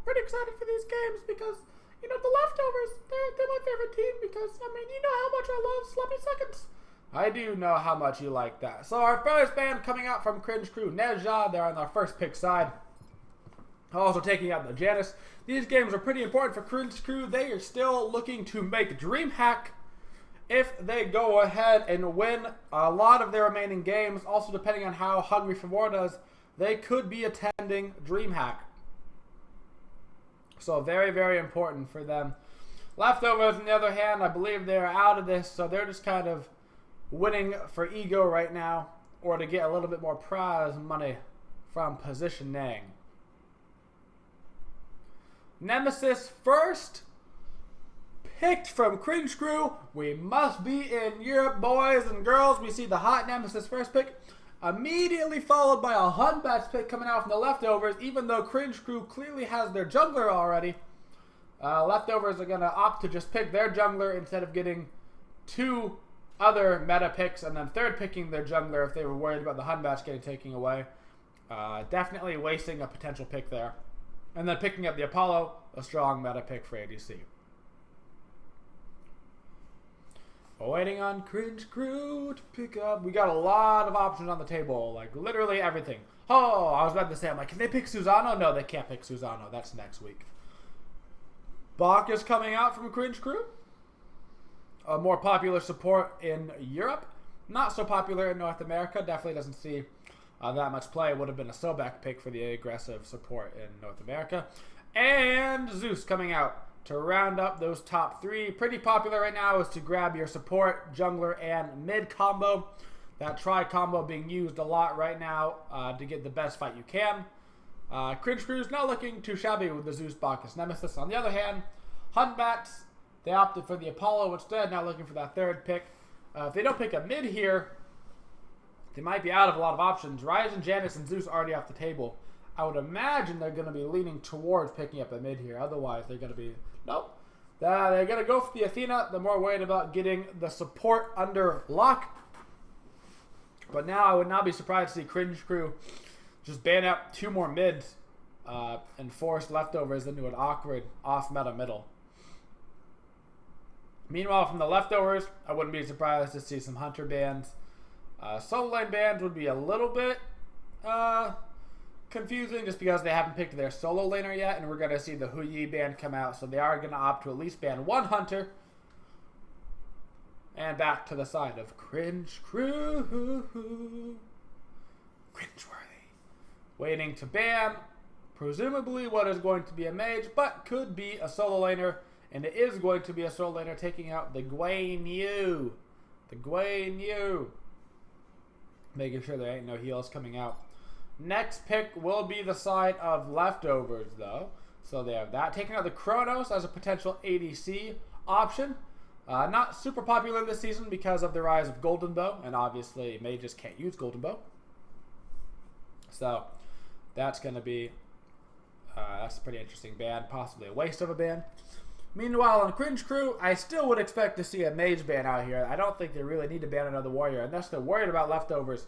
pretty excited for these games because, you know, the Leftovers, they're my favorite team because, I mean, you know how much I love Sloppy Seconds. I do know how much you like that. So our first band coming out from Cringe Crew, Neja, they're on our first pick side. Also taking out the Janice. These games are pretty important for Cringe Crew. They are still looking to make DreamHack if they go ahead and win a lot of their remaining games. Also, depending on how Hungry for More does, they could be attending DreamHack. So very, very important for them. Leftovers, on the other hand, I believe they're out of this, so they're just kind of winning for ego right now, or to get a little bit more prize money from positioning. Nemesis first picked from Cringe Crew. We must be in Europe, boys and girls. We see the hot Nemesis first pick, immediately followed by a Hunbat's pick coming out from the Leftovers, even though Cringe Crew clearly has their jungler already. Leftovers are going to opt to just pick their jungler instead of getting two other meta picks and then third picking their jungler if they were worried about the Hunbatch getting taken away. Definitely wasting a potential pick there. And then picking up the Apollo, a strong meta pick for ADC. Waiting on Cringe Crew to pick up. We got a lot of options on the table, like literally everything. Oh, I was about to say, I'm like, can they pick Susano? No, they can't pick Susano. That's next week. Bach is coming out from Cringe Crew. A more popular support in Europe. Not so popular in North America. Definitely doesn't see that much play. It would have been a Sobek pick for the aggressive support in North America. And Zeus coming out to round up those top three. Pretty popular right now is to grab your support, jungler, and mid combo. That tri combo being used a lot right now to get the best fight you can. Cringe Crew's not looking too shabby with the Zeus Bacchus Nemesis. On the other hand, Hunbats, they opted for the Apollo instead, now looking for that third pick. If they don't pick a mid here, they might be out of a lot of options. Ryzen, Janice, and Zeus already off the table. I would imagine they're going to be leaning towards picking up a mid here. Otherwise, they're going to be... Nope. They're going to go for the Athena. They're more worried about getting the support under lock. But now I would not be surprised to see Cringe Crew just ban out two more mids and force Leftovers into an awkward off-meta middle. Meanwhile, from the Leftovers, I wouldn't be surprised to see some Hunter bans. Solo lane bans would be a little bit confusing just because they haven't picked their solo laner yet, and we're going to see the Huyi ban come out, so they are going to opt to at least ban one Hunter. And back to the side of Cringe Crew. Cringeworthy. Waiting to ban, presumably what is going to be a mage, but could be a solo laner. And it is going to be a solo laner taking out the Guan Yu. The Guan Yu. Making sure there ain't no heals coming out. Next pick will be the side of Leftovers, though. So they have that. Taking out the Kronos as a potential ADC option. Not super popular this season because of the rise of Golden Bow. And obviously, mages can't use Golden Bow. So that's going to be... that's a pretty interesting ban. Possibly a waste of a ban. Meanwhile, on Cringe Crew, I still would expect to see a mage ban out here. I don't think they really need to ban another warrior, unless they're worried about Leftovers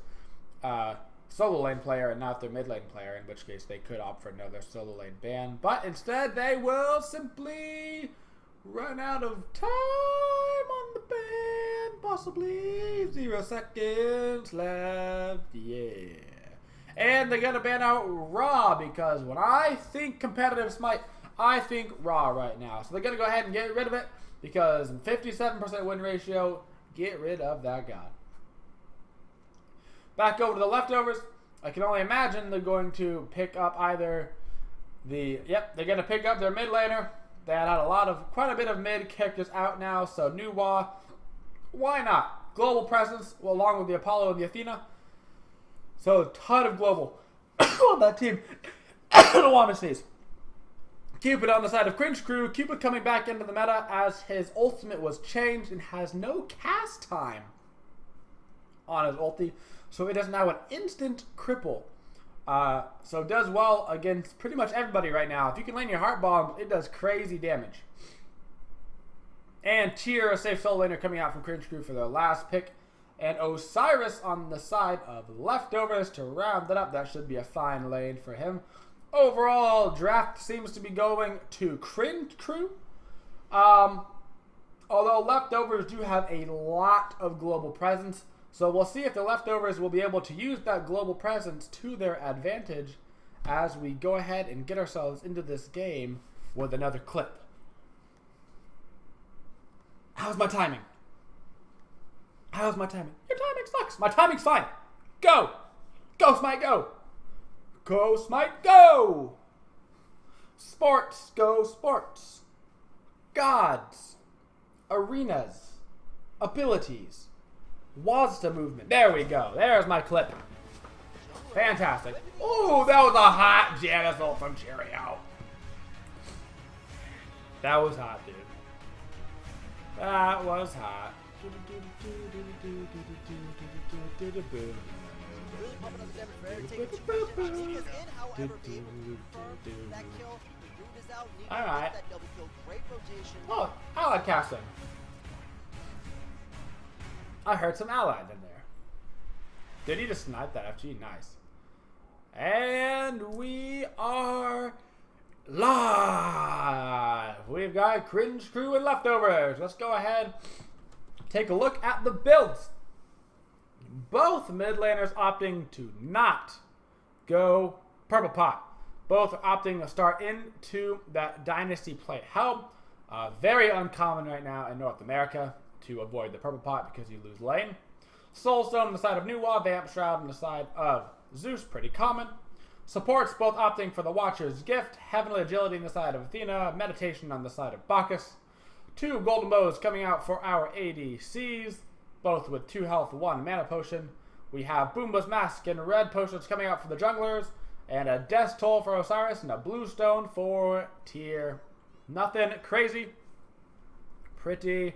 solo lane player and not their mid lane player, in which case they could opt for another solo lane ban. But instead, they will simply run out of time on the ban. Possibly 0 seconds left. Yeah. And they're going to ban out Raw, because when I think competitive Smite, I think Raw right now. So they're going to go ahead and get rid of it, because 57% win ratio, get rid of that god. Back over to the Leftovers. I can only imagine they're going to pick up either the... Yep, they're going to pick up their mid laner. They had quite a bit of mid characters out now, so new Wa. Why not? Global presence, along with the Apollo and the Athena. So a ton of global on that team. I don't want to sneeze. Cupid on the side of Cringe Crew. Cupid coming back into the meta as his ultimate was changed and has no cast time on his ulti. So it is now an instant cripple. So it does well against pretty much everybody right now. If you can land your heart bombs, it does crazy damage. And Cheer, a safe solo laner, coming out from Cringe Crew for their last pick. And Osiris on the side of Leftovers to round it up. That should be a fine lane for him. overall draft seems to be going to Cringe Crew. Although leftovers do have a lot of global presence, so we'll see if the leftovers will be able to use that global presence to their advantage as we go ahead and get ourselves into this game with another clip. How's my timing? How's my timing? Your timing sucks. My timing's fine. Go! Go, Smite, go! Go, Smite, go! Sports, go sports. Gods. Arenas. Abilities. Wazda movement. There we go. There's my clip. Fantastic. Ooh, that was a hot Janice ult from Cheerio. That was hot, dude. That was hot. Alright. Oh, allied casting. I heard some allied in there. Did he just snipe that FG? Nice. And we are live. We've got Cringe Crew and leftovers. Let's go ahead, take a look at the builds. Both mid laners opting to not go purple pot. Both opting to start into that dynasty play help. Very uncommon right now in North America to avoid the purple pot because you lose lane. Soulstone on the side of Nuwa, Vamp Shroud on the side of Zeus, pretty common. Supports both opting for the Watcher's Gift, Heavenly Agility on the side of Athena, Meditation on the side of Bacchus. 2 golden bows coming out for our ADCs, both with 2 health, 1 mana potion. We have Boomba's Mask and red potions coming out for the junglers, and a Death Toll for Osiris, and a Blue Stone for Tyr. Nothing crazy. Pretty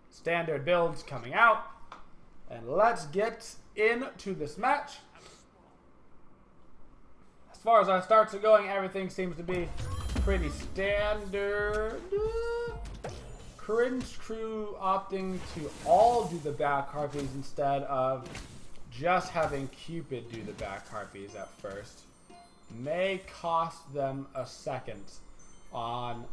standard builds coming out. And let's get into this match. As far as our starts are going, everything seems to be pretty standard. Cringe Crew opting to all do the back harpies instead of just having Cupid do the back harpies at first. May cost them a second on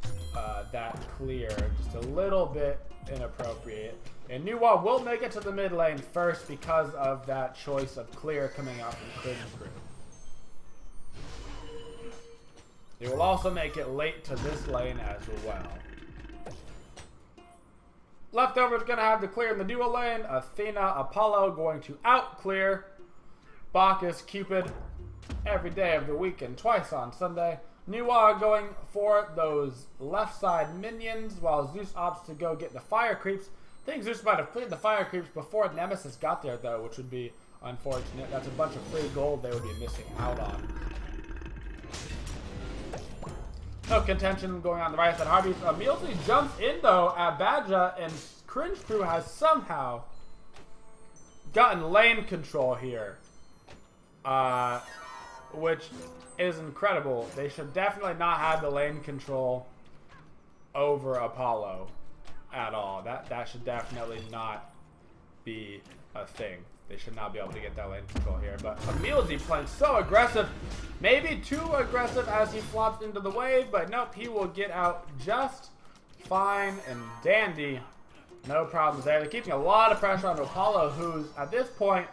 that clear. Just a little bit inappropriate. And Nuwa will make it to the mid lane first because of that choice of clear coming out from Cringe Crew. They will also make it late to this lane as well. Leftovers gonna have the clear in the duo lane. Athena, Apollo going to out clear. Bacchus, Cupid every day of the week and twice on Sunday. Nuwa going for those left side minions while Zeus opts to go get the fire creeps. I think Zeus might have cleared the fire creeps before Nemesis got there though, which would be unfortunate. That's a bunch of free gold they would be missing out on. No contention going on the right side. Harvey immediately jumps in though at Badja, and Cringe Crew has somehow gotten lane control here. Which is incredible. They should definitely not have the lane control over Apollo at all. That should definitely not be a thing. They should not be able to get that lane control here. But Emilzy playing so aggressive. Maybe too aggressive as he flops into the wave. But nope, he will get out just fine and dandy. No problems there. They're keeping a lot of pressure on Apollo, who's at this point...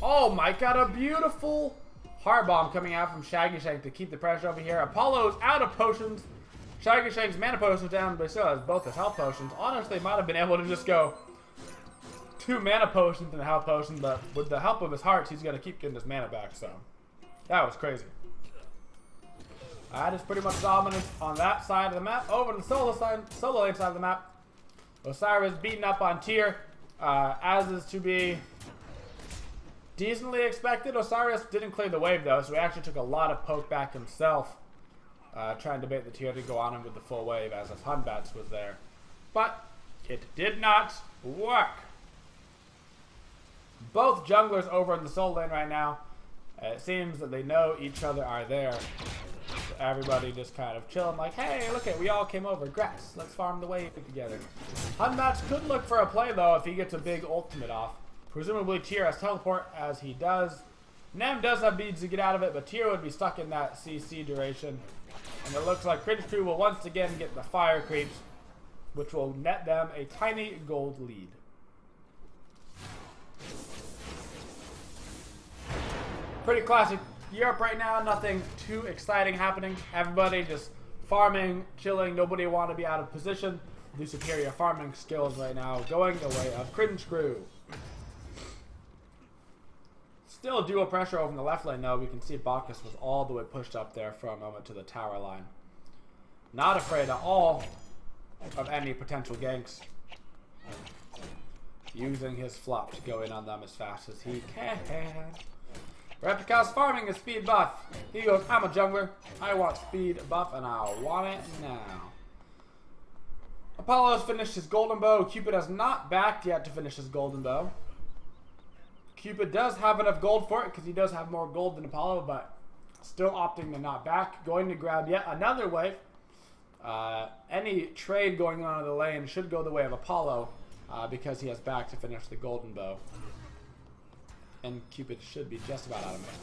Oh my god, a beautiful heart bomb coming out from Shaggy Shank to keep the pressure over here. Apollo's out of potions. Shaggy Shank's mana potions down, but he still has both his health potions. Honestly, might have been able to just go 2 mana potions and a health potion, but with the help of his hearts, he's going to keep getting his mana back, so that was crazy. That is pretty much dominant on that side of the map. Over to the solo lane side of the map, Osiris beating up on Tyr, as is to be decently expected. Osiris didn't clear the wave though, so he actually took a lot of poke back himself, trying to bait the Tyr to go on him with the full wave as his Hunbats was there. But it did not work. Both junglers over in the soul lane right now. It seems that they know each other are there. So everybody just kind of chilling like, hey, look at, we all came over. Grass, let's farm the wave together. Hunbats could look for a play though if he gets a big ultimate off. Presumably Tyr has teleport as he does. Nem does have beads to get out of it, but Tier would be stuck in that CC duration. And it looks like Cringe Crew will once again get the fire creeps, which will net them a tiny gold lead. Pretty classic Europe right now. Nothing too exciting happening. Everybody just farming, chilling. Nobody want to be out of position. The superior farming skills right now going the way of Cringe Crew. Still dual pressure over in the left lane though. We can see Bacchus was all the way pushed up there for a moment to the tower line. Not afraid at all of any potential ganks. Using his flop to go in on them as fast as he can. Replica's farming his speed buff. He goes, I'm a jungler. I want speed buff and I want it now. Apollo's finished his golden bow. Cupid has not backed yet to finish his golden bow. Cupid does have enough gold for it because he does have more gold than Apollo, but still opting to not back. Going to grab yet another wave. Any trade going on in the lane should go the way of Apollo because he has back to finish the golden bow. And Cupid should be just about out of mana.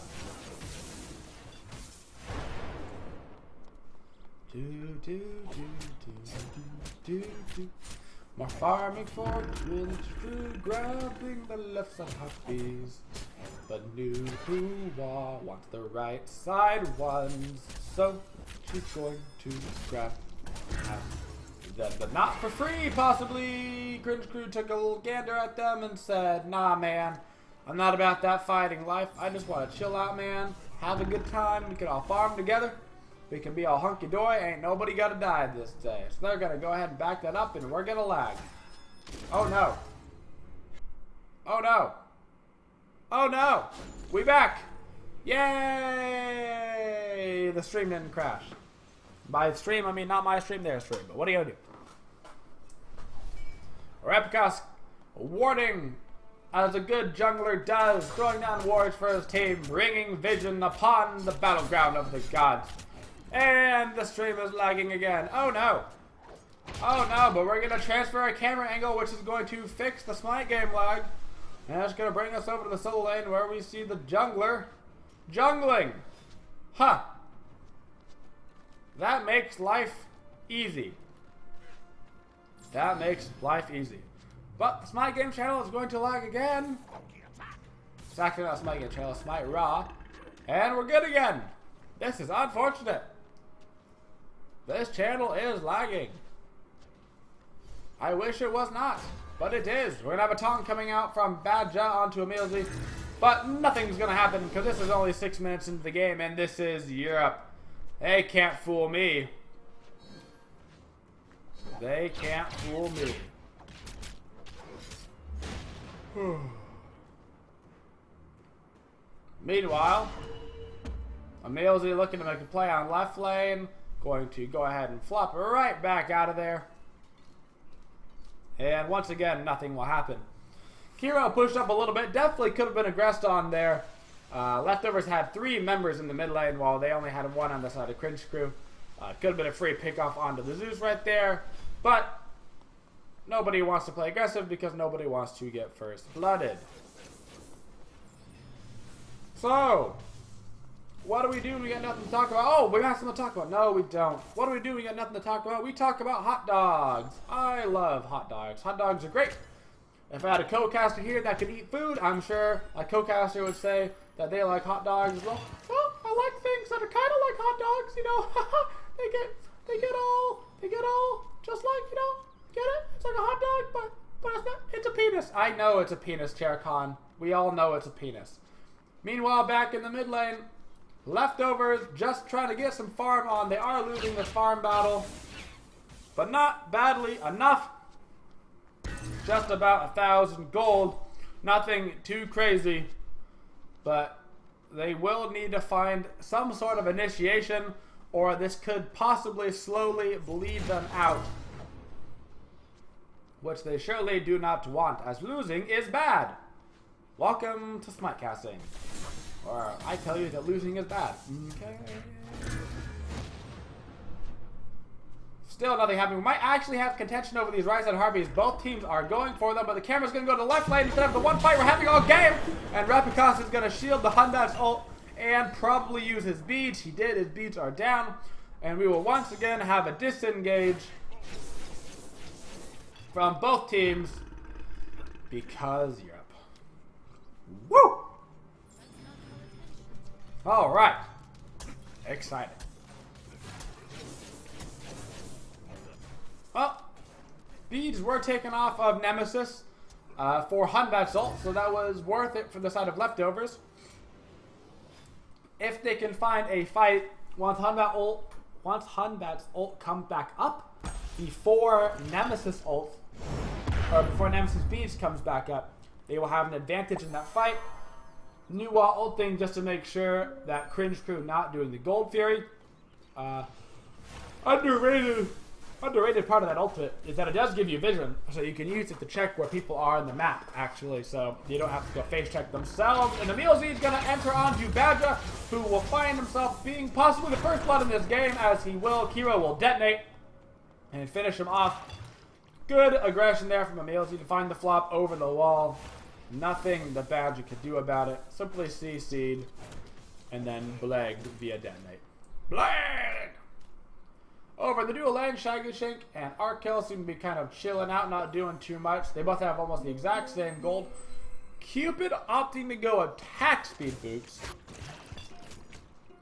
More farming for Cringe Crew, grabbing the left side hotkeys. The new Woojer wants the right side ones, so she's going to grab them, but not for free, possibly. Cringe Crew took a little gander at them and said, nah, man. I'm not about that fighting life. I just want to chill out, man. Have a good time. We can all farm together. We can be all hunky-dory. Ain't nobody got to die this day. So they're going to go ahead and back that up, and we're going to lag. Oh, no. Oh, no. Oh, no. We back. Yay! The stream didn't crash. By stream, I mean not my stream, their stream. But what are you going to do? Replicas warding as a good jungler does, throwing down wards for his team, bringing vision upon the battleground of the gods. And the stream is lagging again. Oh no. Oh no, but we're going to transfer our camera angle, which is going to fix the Smite game lag. And it's going to bring us over to the solo lane where we see the jungler jungling. Huh. That makes life easy. That makes life easy. But the Smite game channel is going to lag again. It's actually not Smite game channel, it's Smite Raw. And we're good again. This is unfortunate. This channel is lagging. I wish it was not, but it is. We're going to have a taunt coming out from Badja onto Emilzy. But nothing's going to happen because this is only 6 minutes into the game and this is Europe. They can't fool me. They can't fool me. Meanwhile, Emilzy looking to make a play on left lane. Going to go ahead and flop right back out of there. And once again, nothing will happen. Kiro pushed up a little bit. Definitely could have been aggressed on there. Leftovers had 3 members in the mid lane while they only had 1 on the side of Cringe Crew. Could have been a free pick off onto the Zeus right there. But nobody wants to play aggressive because nobody wants to get first blooded. So, what do we do when we got nothing to talk about? Oh, we got something to talk about. No, we don't. What do we do when we got nothing to talk about? We talk about hot dogs. I love hot dogs. Hot dogs are great. If I had a co-caster here that could eat food, I'm sure a co-caster would say that they like hot dogs as well. Well, I like things that are kind of like hot dogs, you know. they get all just like, you know, get it? It's like a hot dog, but it's not. It's a penis. I know it's a penis, CHAIRCON. We all know it's a penis. Meanwhile, back in the mid lane, Leftovers just trying to get some farm on. They are losing this farm battle, but not badly enough. Just about 1,000 gold. Nothing too crazy, but they will need to find some sort of initiation, or this could possibly slowly bleed them out, which they surely do not want, as losing is bad. Welcome to Smite casting, or I tell you that losing is bad. Okay. Still nothing happening. We might actually have contention over these right-side harpies. Both teams are going for them, but the camera's going to go to the left lane instead of the one fight we're having all game. And Rapikos is going to shield the Hunbat's ult and probably use his beads. He did. His beads are down. And we will once again have a disengage from both teams because Europe. Woo! All right. Excited. Well, beads were taken off of Nemesis for Hunbat's ult, so that was worth it for the side of leftovers. If they can find a fight once Hunbat's ult comes back up before Nemesis ult, or before Nemesis beads comes back up, they will have an advantage in that fight. Nuwa ulting just to make sure that Cringe Crew not doing the Gold Fury. Underrated part of that ultimate is that it does give you vision, so you can use it to check where people are in the map, actually, so you don't have to go face check themselves. And Emilzy is going to enter onto Badja, who will find himself being possibly the first blood in this game, as he will. Kiro will detonate and finish him off. Good aggression there from Emilzy to find the flop over the wall. Nothing the Badja could do about it. Simply CC'd and then blagged via detonate. Blag! Over the dual lane, Shaggy Shank and Arkill seem to be kind of chilling out, not doing too much. They both have almost the exact same gold. Cupid opting to go attack speed boots,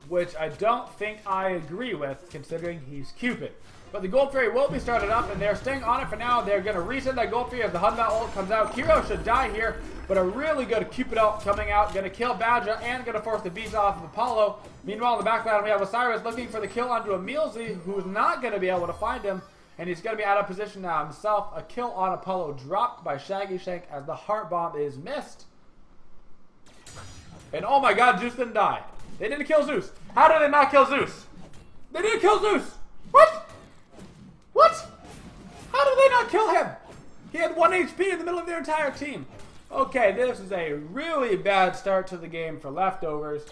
which I don't think I agree with, considering he's Cupid. But the Gold Fairy will be started up, and they're staying on it for now. They're going to reset that Gold Fairy as the Hunbat ult comes out. Kiro should die here, but a really good Cupid ult coming out. Going to kill Badja and going to force the beats off of Apollo. Meanwhile, in the background, we have Osiris looking for the kill onto Emilzy, who's not going to be able to find him. And he's going to be out of position now himself. A kill on Apollo dropped by Shaggy Shank as the Heart Bomb is missed. And oh my god, Zeus didn't die. They didn't kill Zeus. How did they not kill Zeus? They didn't kill Zeus. What? What? How did they not kill him? He had 1 HP in the middle of their entire team. Okay, this is a really bad start to the game for leftovers.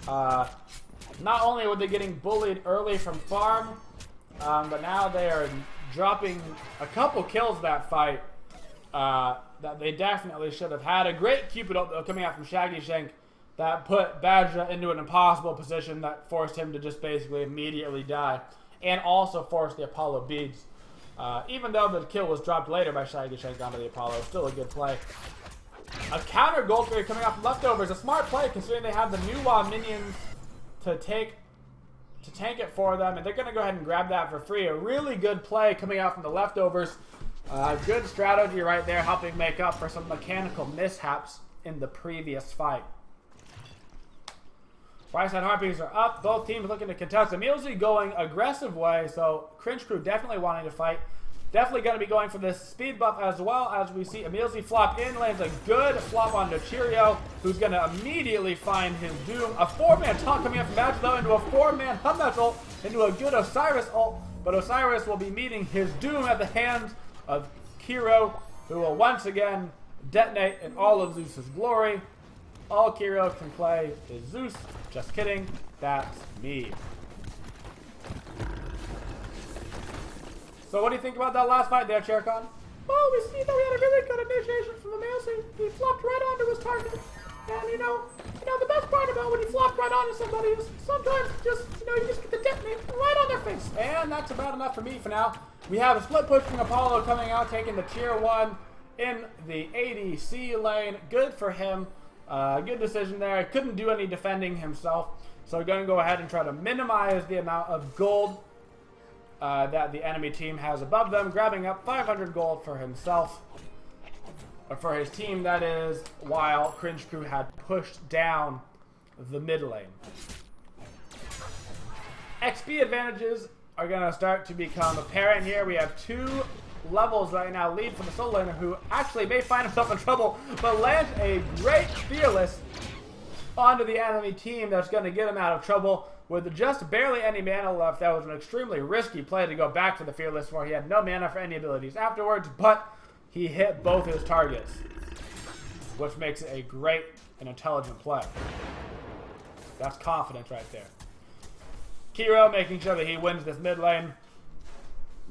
Not only were they getting bullied early from farm, but now they are dropping a couple kills that fight that they definitely should have had. A great Cupid ult coming out from Shaggy Shank that put Badja into an impossible position that forced him to just basically immediately die. And also forced the Apollo beads. Even though the kill was dropped later by Shaggy Shank onto the Apollo, still a good play. A counter Gold Fairy coming off leftovers. A smart play considering they have the Nuwa minions to tank it for them. And they're going to go ahead and grab that for free. A really good play coming out from the leftovers. Good strategy right there, helping make up for some mechanical mishaps in the previous fight. Right side Harpies are up. Both teams looking to contest. Emilzy going aggressive way, so Cringe Crew definitely wanting to fight. Definitely going to be going for this speed buff as well, as we see Emilzy flop in, lands a good flop onto Cheerio, who's going to immediately find his doom. A 4-man taunt coming up from Badja though, into a 4-man Hunbat ult, into a good Osiris ult, but Osiris will be meeting his doom at the hands of Kiro, who will once again detonate in all of Zeus's glory. All Kiro can play is Zeus. Just kidding, that's me. So what do you think about that last fight there, CHAIRCON? Well, we see that we had a really good initiation from Emilzy. He flopped right onto his target. And you know, the best part about when you flop right onto somebody is sometimes you just get the detonate right on their face. And that's about enough for me for now. We have a split push from Apollo coming out, taking the tier 1 in the ADC lane. Good for him. Good decision there. Couldn't do any defending himself. So we're going to go ahead and try to minimize the amount of gold that the enemy team has above them. Grabbing up 500 gold for himself. Or for his team, that is, while Cringe Crew had pushed down the mid lane. XP advantages are going to start to become apparent here. We have 2 levels right now lead for the solo laner, who actually may find himself in trouble, but lands a great Fearless onto the enemy team that's going to get him out of trouble. With just barely any mana left, that was an extremely risky play to go back for the Fearless, for he had no mana for any abilities afterwards, but he hit both his targets, which makes it a great and intelligent play. That's confidence right there. Kiro making sure that he wins this mid lane.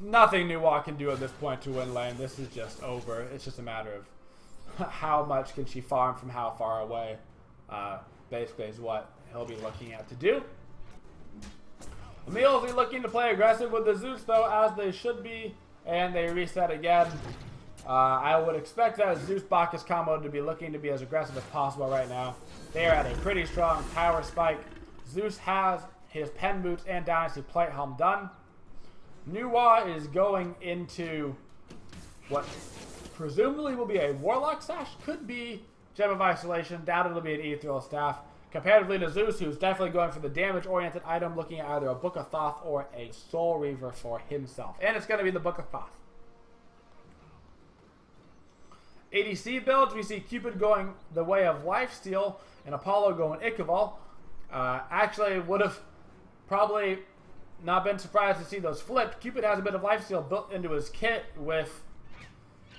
nothing Nuwa can do at this point to win lane. This is just over. It's just a matter of how much can she farm from how far away. Basically is what he'll be looking at to do. Emil will be looking to play aggressive with the Zeus though, as they should be, and they reset again. I would expect that Zeus Bacchus combo to be looking to be as aggressive as possible right now. They are at a pretty strong power spike. Zeus has his pen boots and Dynasty plate helm done. Nuwa is going into what presumably will be a Warlock Sash, could be Gem of Isolation, doubt it'll be an Ethereal Staff. Comparatively to Zeus, who's definitely going for the damage-oriented item, looking at either a Book of Thoth or a Soul Reaver for himself. And it's going to be the Book of Thoth. ADC builds, we see Cupid going the way of Lifesteal and Apollo going Ichabod. Actually, would have probably not been surprised to see those flipped. Cupid has a bit of Lifesteal built into his kit with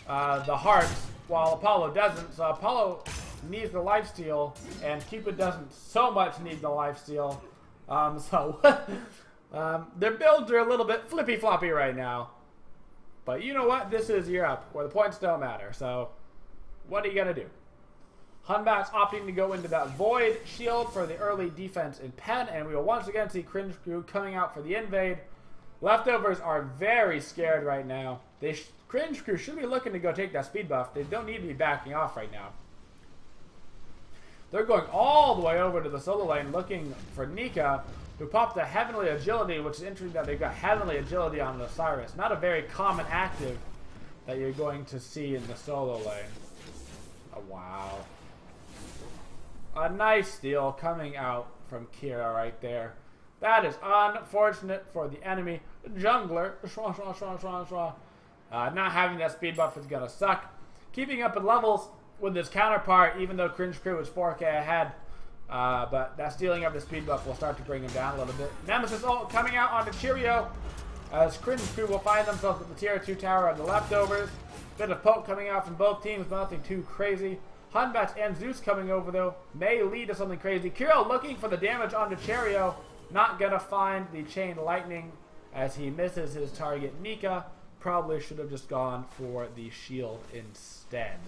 the hearts, while Apollo doesn't. So Apollo needs the lifesteal, and Cupid doesn't so much need the lifesteal. Their builds are a little bit flippy-floppy right now. But you know what? This is Europe, where the points don't matter. So what are you going to do? Hunbat's opting to go into that Void Shield for the early defense in Pen, and we will once again see Cringe Crew coming out for the invade. Leftovers are very scared right now. Cringe Crew should be looking to go take that speed buff. They don't need to be backing off right now. They're going all the way over to the solo lane looking for Nika, who popped a Heavenly Agility, which is interesting that they've got Heavenly Agility on Osiris. Not a very common active that you're going to see in the solo lane. Oh, wow. A nice steal coming out from Kira right there. That is unfortunate for the enemy. Jungler, not having that speed buff is going to suck. Keeping up in levels with his counterpart, even though Cringe Crew is 4K ahead. But that stealing of the speed buff will start to bring him down a little bit. Nemesis ult coming out onto Cheerio, as Cringe Crew will find themselves at the tier 2 tower of the leftovers. Bit of poke coming out from both teams, but nothing too crazy. Hunbat and Zeus coming over though may lead to something crazy. Kiro looking for the damage onto Cheerio, not gonna find the chain lightning as he misses his target Nika. Probably should have just gone for the shield instead.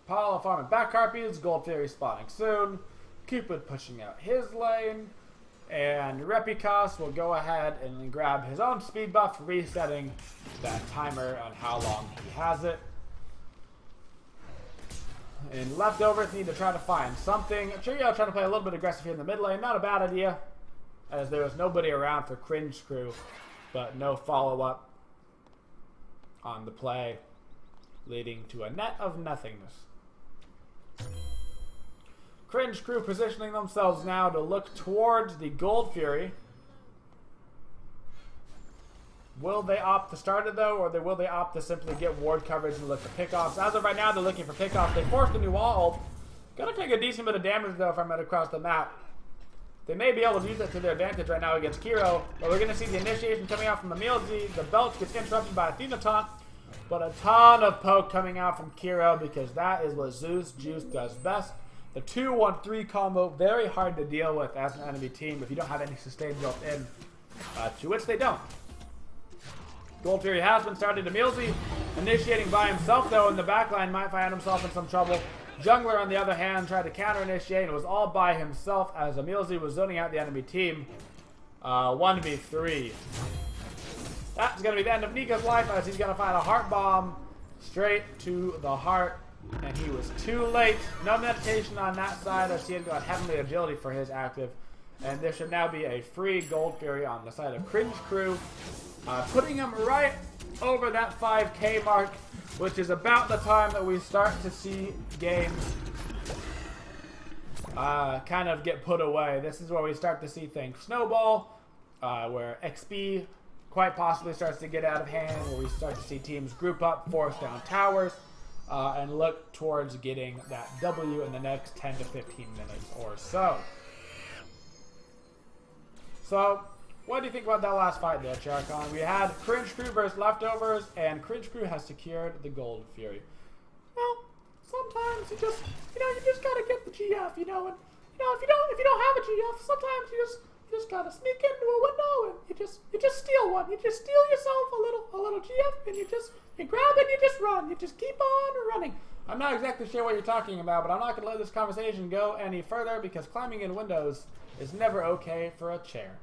Apollo farming back Harpies, Gold Fairy spawning soon. Cupid pushing out his lane. And Repicos will go ahead and grab his own speed buff, resetting that timer on how long he has it. And leftovers need to try to find something. Cheerio trying to play a little bit aggressive here in the mid lane. Not a bad idea, as there was nobody around for Cringe Crew, but no follow-up on the play, leading to a net of nothingness. Cringe Crew positioning themselves now to look towards the Gold Fury. Will they opt to start it though, or will they opt to simply get ward coverage and look for pickoffs? As of right now, they're looking for pickoffs. They forced a new wall. Gonna take a decent bit of damage though if I'm headed across the map. They may be able to use it to their advantage right now against Kiro, but we're gonna see the initiation coming out from the Emilzy. The belt gets interrupted by Athena taunt, but a ton of poke coming out from Kiro because that is what Zeus Juice does best. The 2-1-3 combo, very hard to deal with as an enemy team if you don't have any sustain built in, to which they don't. Gold Fury has been started. Emilzy initiating by himself though in the backline might find himself in some trouble. Jungler on the other hand tried to counter initiate and was all by himself as Emilzy was zoning out the enemy team. 1v3. That's going to be the end of Nika's life as he's going to find a heart bomb straight to the heart. And he was too late. No meditation on that side as he had got Heavenly Agility for his active. And there should now be a free Gold Fury on the side of Cringe Crew. Putting him right over that 5k mark, which is about the time that we start to see games kind of get put away. This is where we start to see things snowball, where XP quite possibly starts to get out of hand, where we start to see teams group up, force down towers, and look towards getting that W in the next 10 to 15 minutes or so. So, what do you think about that last fight there, CHAIRCON? We had Cringe Crew versus Leftovers, and Cringe Crew has secured the Gold Fury. Well, sometimes you just gotta get the GF, and if you don't have a GF, sometimes you just gotta sneak into a window and you just steal one. You just steal yourself a little GF and you grab it and you just run. You just keep on running. I'm not exactly sure what you're talking about, but I'm not going to let this conversation go any further because climbing in windows is never okay for a chair.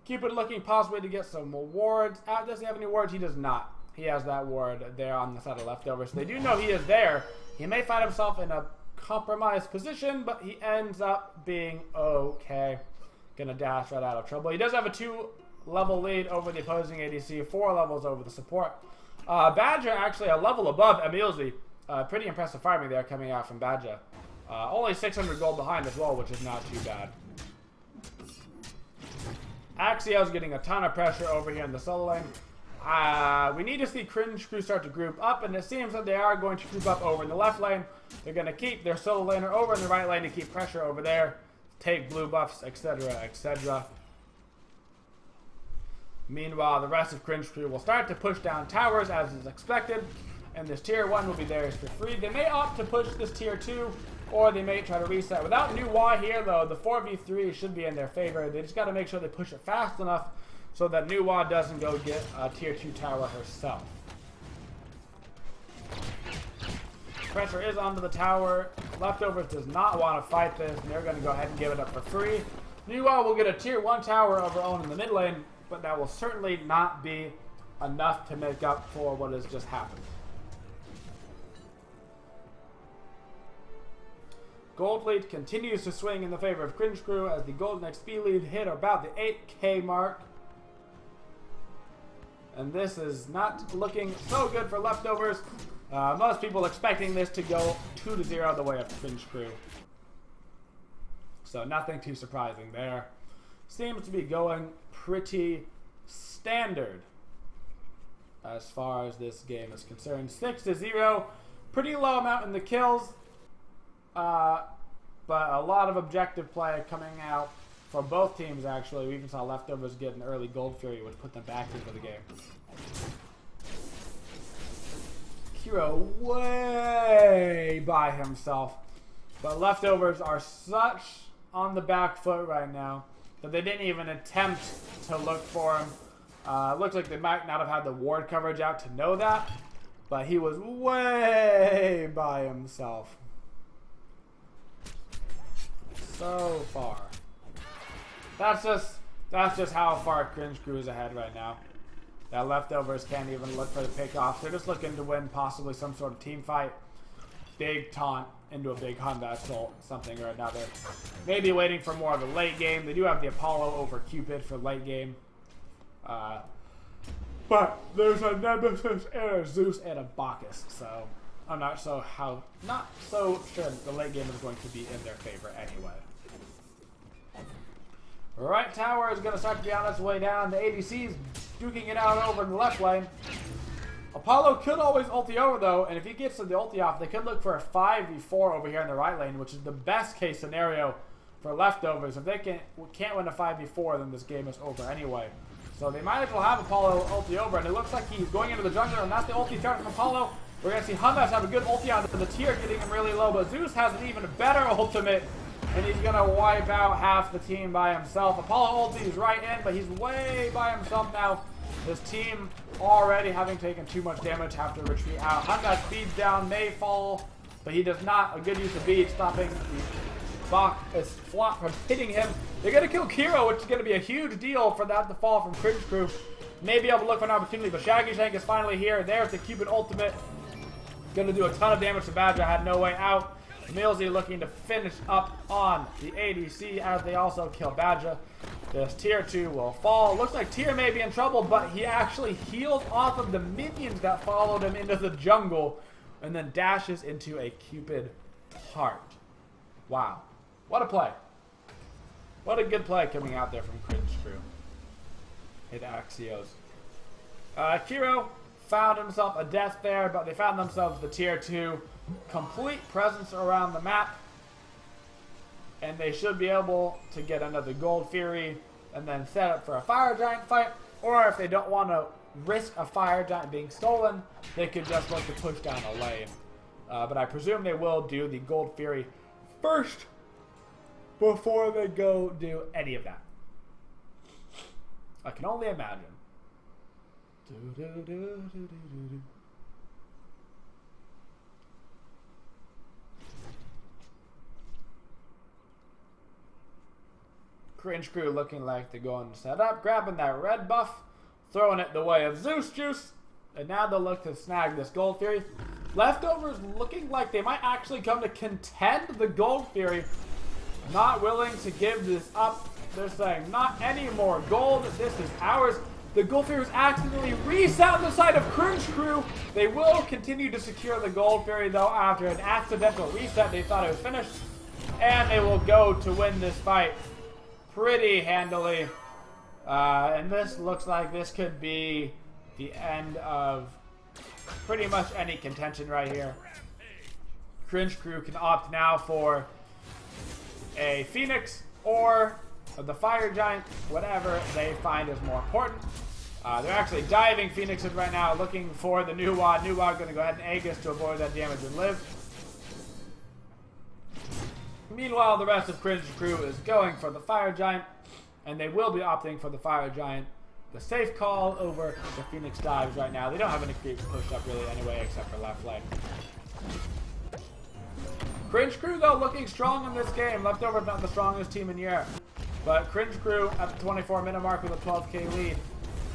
Cupid looking possibly to get some awards. Does he have any awards? He does not. He has that ward there on the side of leftovers. So they do know he is there. He may find himself in a compromised position, but he ends up being okay. Gonna dash right out of trouble. He does have a 2-level lead over the opposing ADC, 4 levels over the support. Badger actually a level above Emilzy. Pretty impressive farming there coming out from Badger. Only 600 gold behind as well, which is not too bad. Axio's getting a ton of pressure over here in the solo lane. We need to see Cringe Crew start to group up, and it seems that they are going to group up over in the left lane. They're going to keep their solo laner over in the right lane to keep pressure over there, take blue buffs, etc., etc. Meanwhile, the rest of Cringe Crew will start to push down towers as is expected, and this tier 1 will be theirs for free. They may opt to push this tier 2, or they may try to reset. Without new Wah here, though, the 4v3 should be in their favor. They just got to make sure they push it fast enough so that new Wah doesn't go get a tier 2 tower herself. Pressure is onto the tower. Leftovers does not want to fight this, and they're going to go ahead and give it up for free. New Wah will get a tier 1 tower of her own in the mid lane, but that will certainly not be enough to make up for what has just happened. Gold lead continues to swing in the favor of Cringe Crew as the golden XP lead hit about the 8k mark. And this is not looking so good for leftovers. Most people expecting this to go 2-0 the way of Cringe Crew. So nothing too surprising there. Seems to be going pretty standard as far as this game is concerned. 6-0. Pretty low amount in the kills. But a lot of objective play coming out for both teams, actually. We even saw leftovers get an early Gold Fury, which put them back into the game. Kiro way by himself. But leftovers are such on the back foot right now that they didn't even attempt to look for him. Looks like they might not have had the ward coverage out to know that. But he was way by himself. So far. That's just how far Cringe Crew is ahead right now. That leftovers can't even look for the pickoff. They're just looking to win possibly some sort of team fight. Big taunt into a big Honda assault, something or another. Maybe waiting for more of a late game. They do have the Apollo over Cupid for late game. But there's a Nemesis and a Zeus and a Bacchus, so I'm not so sure the late game is going to be in their favor anyway. Right tower is going to start to be on its way down. The ADC's duking it out over in the left lane. Apollo could always ulti over though, and if he gets the ulti off, they could look for a 5v4 over here in the right lane, which is the best case scenario for leftovers. If they can't win a 5v4, then this game is over anyway. So they might as well have Apollo ulti over, and it looks like he's going into the jungle, and that's the ulti start from Apollo. We're going to see Hummus have a good ulti on the tier, getting him really low, but Zeus has an even better ultimate, and he's going to wipe out half the team by himself. Apollo ulti is right in, but he's way by himself now. His team already having taken too much damage, have to retreat out. Hummus speeds down, may fall, but he does not. A good use of bead, stopping the Bach is flop from hitting him. They're going to kill Kiro, which is going to be a huge deal for that to fall from Cringe Crew. Maybe able to look for an opportunity, but Shaggy Shank is finally here. There's the Cupid ultimate. Going to do a ton of damage to Badger. Had no way out. Milzy looking to finish up on the ADC as they also kill Badger. This tier 2 will fall. Looks like tier may be in trouble, but he actually heals off of the minions that followed him into the jungle and then dashes into a Cupid heart. Wow. What a play. What a good play coming out there from Cringe Crew. Hit Axios. Kiro found himself a death there, but they found themselves the tier 2. Complete presence around the map. And they should be able to get another Gold Fury and then set up for a Fire Giant fight. Or if they don't want to risk a Fire Giant being stolen, they could just look to push down a lane. But I presume they will do the Gold Fury first before they go do any of that. I can only imagine. Cringe crew looking like they're going to set up, grabbing that red buff, throwing it the way of Zeus Juice, and now they'll look to snag this Gold Fury. Leftovers looking like they might actually come to contend the Gold Fury, not willing to give this up. They're saying, not any more gold, this is ours. The Gold Fury was accidentally reset on the side of Cringe Crew. They will continue to secure the Gold Fury though after an accidental reset. They thought it was finished, and they will go to win this fight pretty handily. And this looks like this could be the end of pretty much any contention right here. Cringe Crew can opt now for a Phoenix or the Fire Giant, whatever they find is more important. They're actually diving Phoenixes right now, looking for the Nuwa. Nuwa going to go ahead and Aegis to avoid that damage and live. Meanwhile, the rest of Cringe Crew is going for the Fire Giant, and they will be opting for the Fire Giant. The safe call over the Phoenix dives right now. They don't have any creeps pushed up really anyway, except for left leg. Cringe Crew, though, looking strong in this game. Leftovers not the strongest team in Europe. But Cringe Crew at the 24-minute mark with a 12k lead.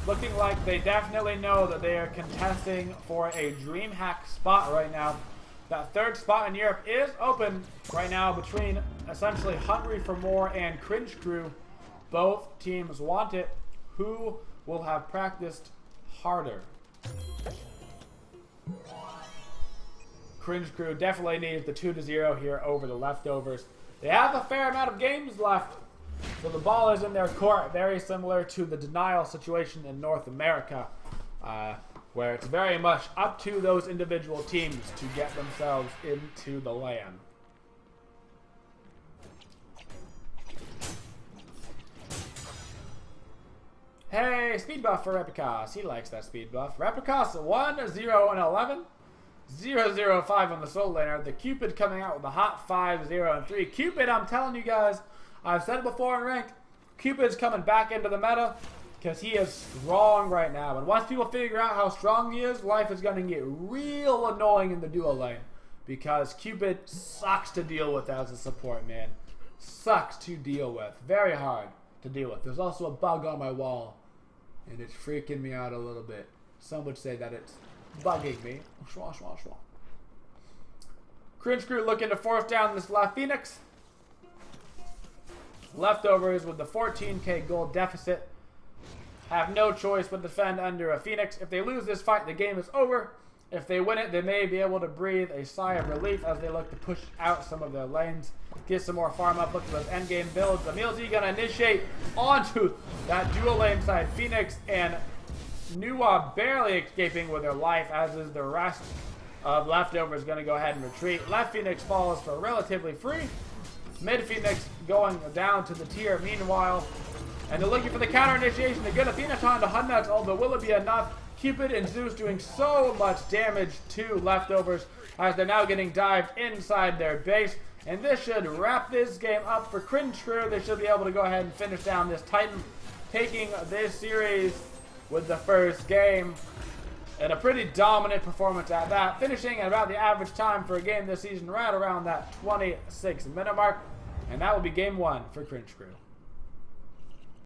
Looking like they definitely know that they are contesting for a DreamHack spot right now. That third spot in Europe is open right now between essentially Hungry for More and Cringe Crew. Both teams want it. Who will have practiced harder? Cringe Crew definitely needs the 2-0 here over the Leftovers. They have a fair amount of games left, so the ball is in their court, very similar to the denial situation in North America, where it's very much up to those individual teams to get themselves into the LAN. Hey, speed buff for Repicos. He likes that speed buff. Repicos 1, 0, and 11. 0, 0, 5 on the Soul Laner. The Cupid coming out with a hot 5, 0, and 3. Cupid, I'm telling you guys, I've said it before in ranked, Cupid's coming back into the meta because he is strong right now. And once people figure out how strong he is, life is going to get real annoying in the duo lane because Cupid sucks to deal with as a support, man. Sucks to deal with. Very hard to deal with. There's also a bug on my wall, and it's freaking me out a little bit. Some would say that it's bugging me. Schwa, schwa, schwa. Cringe Crew looking to force down this left Phoenix. Leftovers with the 14k gold deficit have no choice but defend under a Phoenix. If they lose this fight, the game is over. If they win it, they may be able to breathe a sigh of relief as they look to push out some of their lanes, get some more farm up, look at those endgame builds. Emilzy gonna initiate onto that dual lane side. Phoenix and Nuwa barely escaping with their life, as is the rest of Leftovers gonna go ahead and retreat. Left Phoenix falls for relatively free. Mid Phoenix going down to the tier meanwhile. And they're looking for the counter initiation. They're gonna finish on to Hunnuts, although will it be enough? Cupid and Zeus doing so much damage to Leftovers as they're now getting dived inside their base. And this should wrap this game up for Cringe Crew. They should be able to go ahead and finish down this Titan, taking this series with the first game. And a pretty dominant performance at that, finishing at about the average time for a game this season, right around that 26-minute mark. And that will be game one for Cringe Crew.